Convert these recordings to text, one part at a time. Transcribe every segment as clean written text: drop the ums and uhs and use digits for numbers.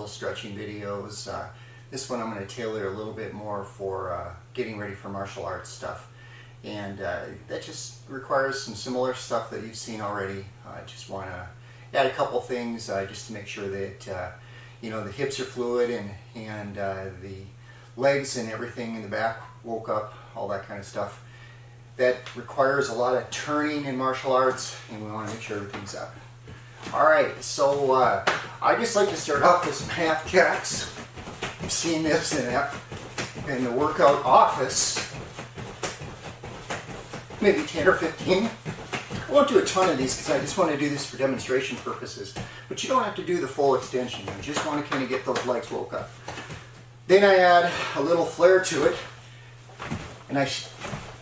the stretching videos. This one I'm going to tailor a little bit more for getting ready for martial arts stuff. And that just requires some similar stuff that you've seen already. I just want to add a couple things just to make sure that you know, the hips are fluid and the legs and everything in the back woke up, all that kind of stuff. That requires a lot of turning in martial arts, and we want to make sure everything's up. Alright, so I just like to start off with some half jacks. I've seen this in the workout office. Maybe 10 or 15. I won't do a ton of these because I just want to do this for demonstration purposes. But you don't have to do the full extension. You just want to kind of get those legs woke up. Then I add a little flare to it, and I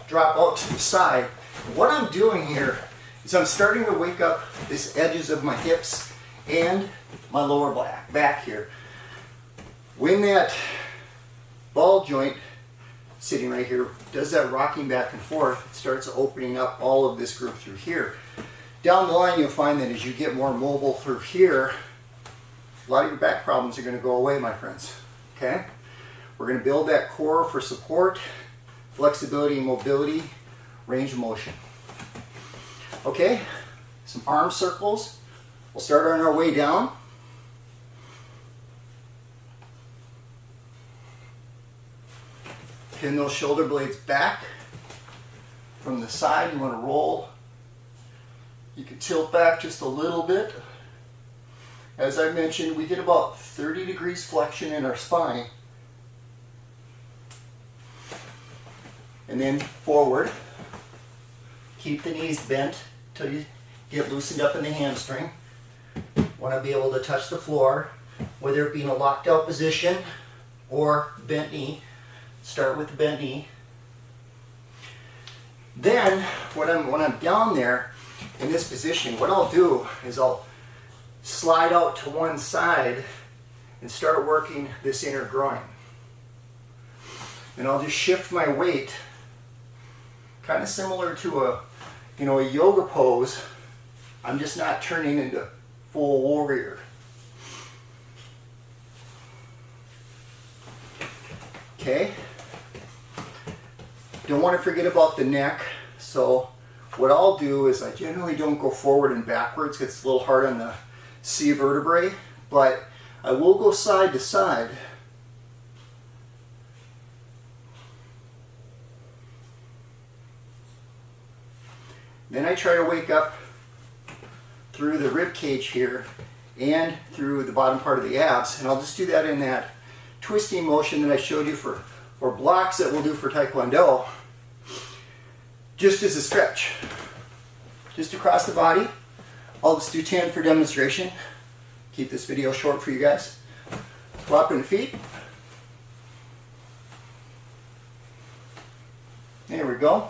drop out to the side. What I'm doing here is I'm starting to wake up these edges of my hips and my lower back here. When that ball joint sitting right here does that rocking back and forth, it starts opening up all of this group through here. Down the line, you'll find that as you get more mobile through here, a lot of your back problems are going to go away, my friends. Okay? We're going to build that core for support, flexibility and mobility, range of motion. Okay? Some arm circles. We'll start on our way down. Pin those shoulder blades back from the side. You want to roll. You can tilt back just a little bit. As I mentioned, we get about 30 degrees flexion in our spine. And then forward. Keep the knees bent until you get loosened up in the hamstring. Want to be able to touch the floor, whether it be in a locked out position or bent knee. Start with the bent knee. Then, when I'm down there in this position, what I'll do is I'll slide out to one side and start working this inner groin. And I'll just shift my weight, kind of similar to a yoga pose. I'm just not turning into full warrior. Okay. Don't want to forget about the neck, so what I'll do is I generally don't go forward and backwards. It's a little hard on the C vertebrae, but I will go side to side. Then I try to wake up through the rib cage here and through the bottom part of the abs, and I'll just do that in that twisting motion that I showed you for blocks that we'll do for Taekwondo, just as a stretch. Just across the body. I'll just do 10 for demonstration. Keep this video short for you guys. Swapping the feet. There we go.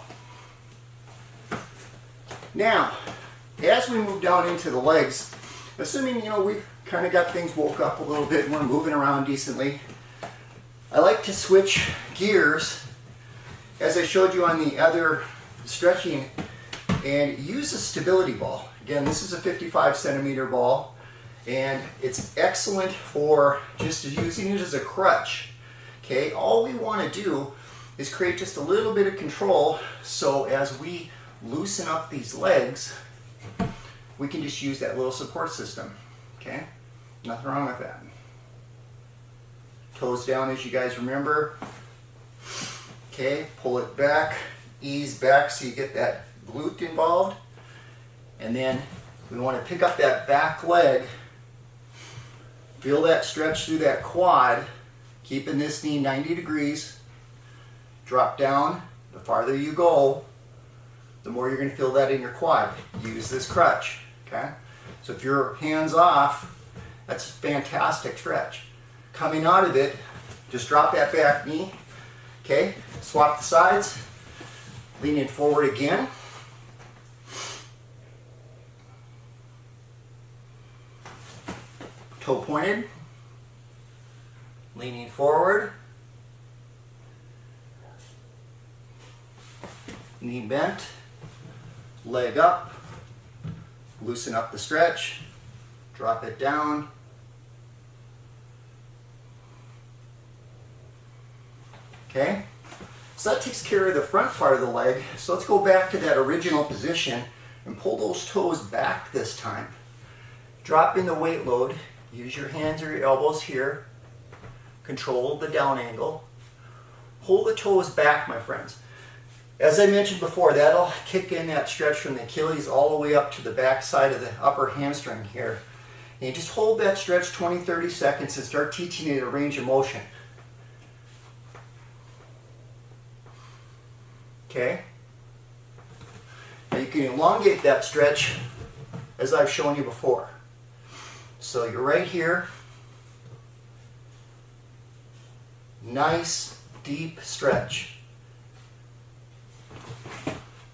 Now, as we move down into the legs, assuming we've kind of got things woke up a little bit and we're moving around decently, I like to switch gears, as I showed you on the other stretching, and use a stability ball. Again, this is a 55 centimeter ball, and it's excellent for just using it as a crutch. Okay, all we want to do is create just a little bit of control, so as we loosen up these legs, we can just use that little support system. Okay, nothing wrong with that. Toes down, as you guys remember. Okay, pull it back, ease back so you get that glute involved. And then we want to pick up that back leg, feel that stretch through that quad, keeping this knee 90 degrees. Drop down. The farther you go, the more you're going to feel that in your quad. Use this crutch. Okay? So if you're hands off, that's a fantastic stretch. Coming out of it, just drop that back knee. Okay? Swap the sides. Leaning forward again. Toe pointed. Leaning forward. Knee bent. Leg up. Loosen up the stretch. Drop it down. Okay? So that takes care of the front part of the leg. So let's go back to that original position and pull those toes back this time. Drop in the weight load. Use your hands or your elbows here. Control the down angle. Pull the toes back, my friends. As I mentioned before, that'll kick in that stretch from the Achilles all the way up to the back side of the upper hamstring here. And you just hold that stretch 20-30 seconds and start teaching it a range of motion. Okay? Now you can elongate that stretch as I've shown you before. So you're right here. Nice, deep stretch.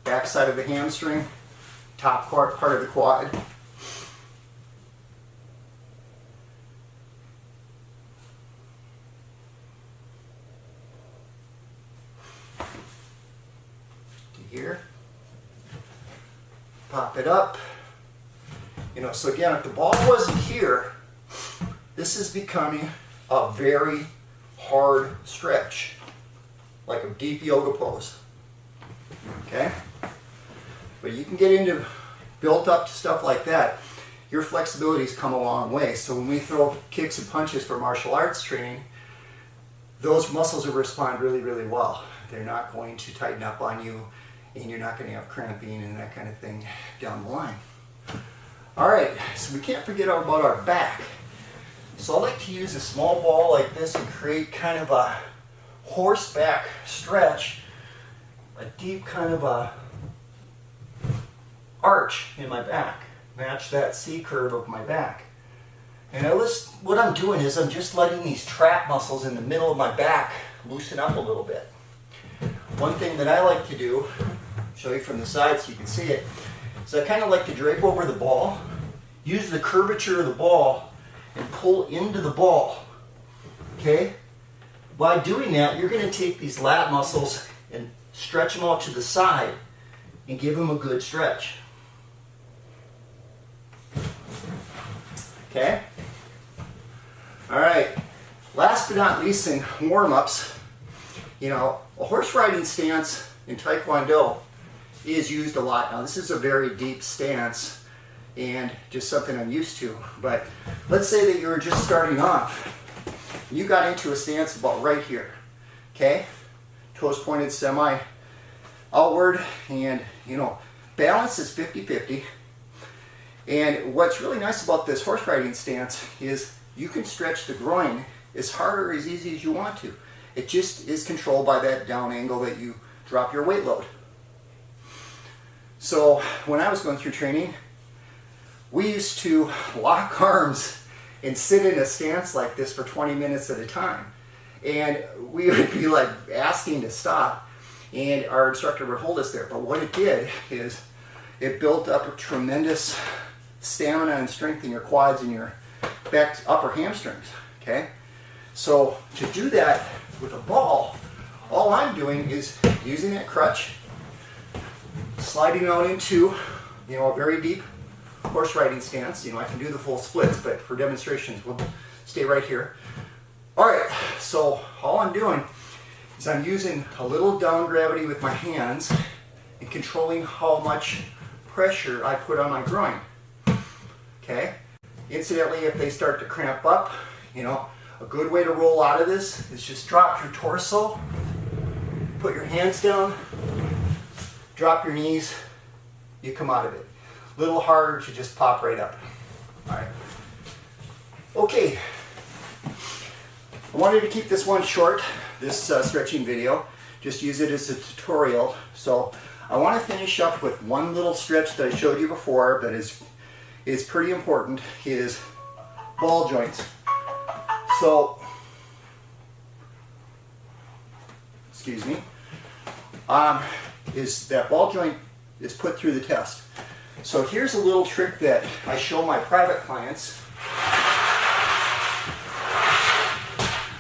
Back side of the hamstring, top part of the quad. To here. Pop it up. You know, so again, if the ball wasn't here, this is becoming a very hard stretch, like a deep yoga pose. Okay? But you can get into built up stuff like that. Your flexibility's come a long way. So when we throw kicks and punches for martial arts training, those muscles will respond really, really well. They're not going to tighten up on you, and you're not going to have cramping and that kind of thing down the line. All right, so we can't forget about our back. So I like to use a small ball like this and create kind of a horseback stretch, a deep kind of a arch in my back. Match that C curve of my back. And what I'm doing is I'm just letting these trap muscles in the middle of my back loosen up a little bit. One thing that I like to do, show you from the side so you can see it, is I kind of like to drape over the ball, use the curvature of the ball, and pull into the ball. Okay? By doing that, you're going to take these lat muscles and stretch them out to the side and give them a good stretch. Okay? All right. Last but not least in warm-ups, you know, a horse riding stance in Taekwondo is used a lot. Now this is a very deep stance and just something I'm used to. But let's say that you're just starting off. You got into a stance about right here. Okay? Toes pointed semi outward, and you know, balance is 50-50. And what's really nice about this horse riding stance is you can stretch the groin as hard or as easy as you want to. It just is controlled by that down angle that you drop your weight load. So when I was going through training, we used to lock arms and sit in a stance like this for 20 minutes at a time. And we would be like asking to stop, and our instructor would hold us there. But what it did is it built up a tremendous stamina and strength in your quads and your back upper hamstrings. Okay? So to do that with a ball, all I'm doing is using that crutch, sliding out into, you know, a very deep horse riding stance. You know, I can do the full splits, but for demonstrations, we'll stay right here. All right, so all I'm doing is I'm using a little down gravity with my hands and controlling how much pressure I put on my groin. Okay? Incidentally, if they start to cramp up, you know, a good way to roll out of this is just drop your torso, put your hands down, drop your knees, you come out of it. A little harder to just pop right up. All right. Okay. I wanted to keep this one short, this stretching video. Just use it as a tutorial. So I want to finish up with one little stretch that I showed you before, but is pretty important, is ball joints. So, excuse me, is that ball joint is put through the test. So here's a little trick that I show my private clients.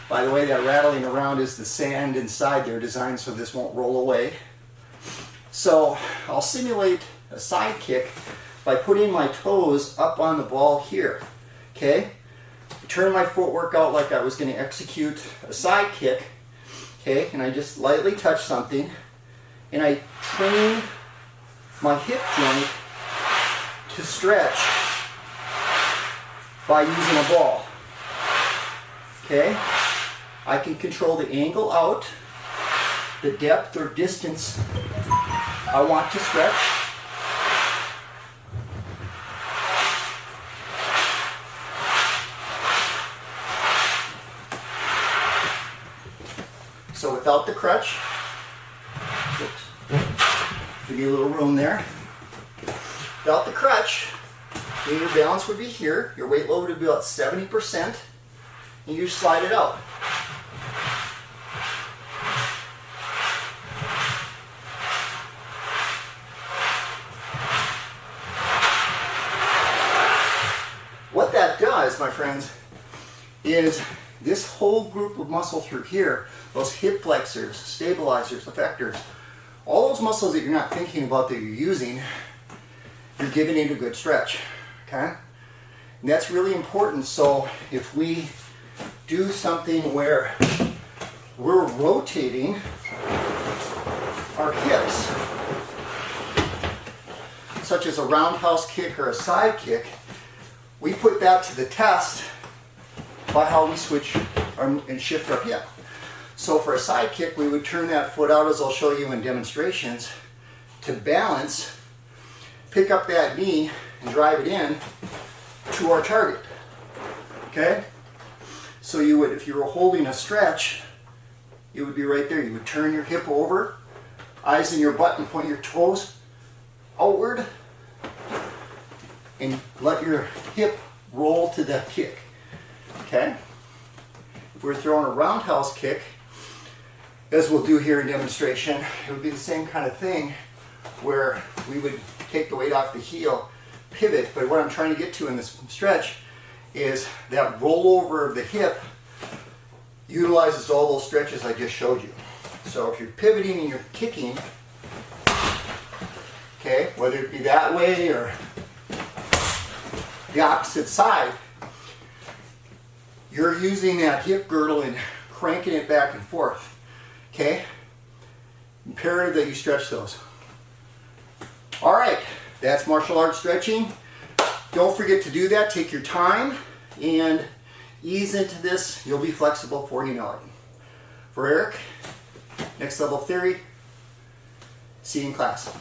By the way, that rattling around is the sand inside there designed so this won't roll away. So I'll simulate a side kick by putting my toes up on the ball here. Okay? Turn my footwork out like I was going to execute a side kick. Okay, and I just lightly touch something, and I train my hip joint to stretch by using a ball. Okay, I can control the angle out, the depth or distance I want to stretch. So without the crutch, oops, give you a little room there. Without the crutch, your balance would be here, your weight load would be about 70%, and you just slide it out. What that does, my friends, is this whole group of muscle through here, those hip flexors, stabilizers, effectors, all those muscles that you're not thinking about that you're using, you're giving it a good stretch, okay? And that's really important. So if we do something where we're rotating our hips, such as a roundhouse kick or a side kick, we put that to the test by how we switch and shift our hip. So for a side kick, we would turn that foot out, as I'll show you in demonstrations, to balance, pick up that knee and drive it in to our target. Okay? So you would, if you were holding a stretch, it would be right there. You would turn your hip over, eyes in your butt, and point your toes outward, and let your hip roll to the kick. Okay? If we're throwing a roundhouse kick, as we'll do here in demonstration, it would be the same kind of thing where we would take the weight off the heel, pivot, but what I'm trying to get to in this stretch is that rollover of the hip utilizes all those stretches I just showed you. So if you're pivoting and you're kicking, okay, whether it be that way or the opposite side, you're using that hip girdle and cranking it back and forth. Okay? Imperative that you stretch those. Alright, that's martial arts stretching. Don't forget to do that. Take your time and ease into this. You'll be flexible before you know it. For Eric, Next Level Theory, see you in class.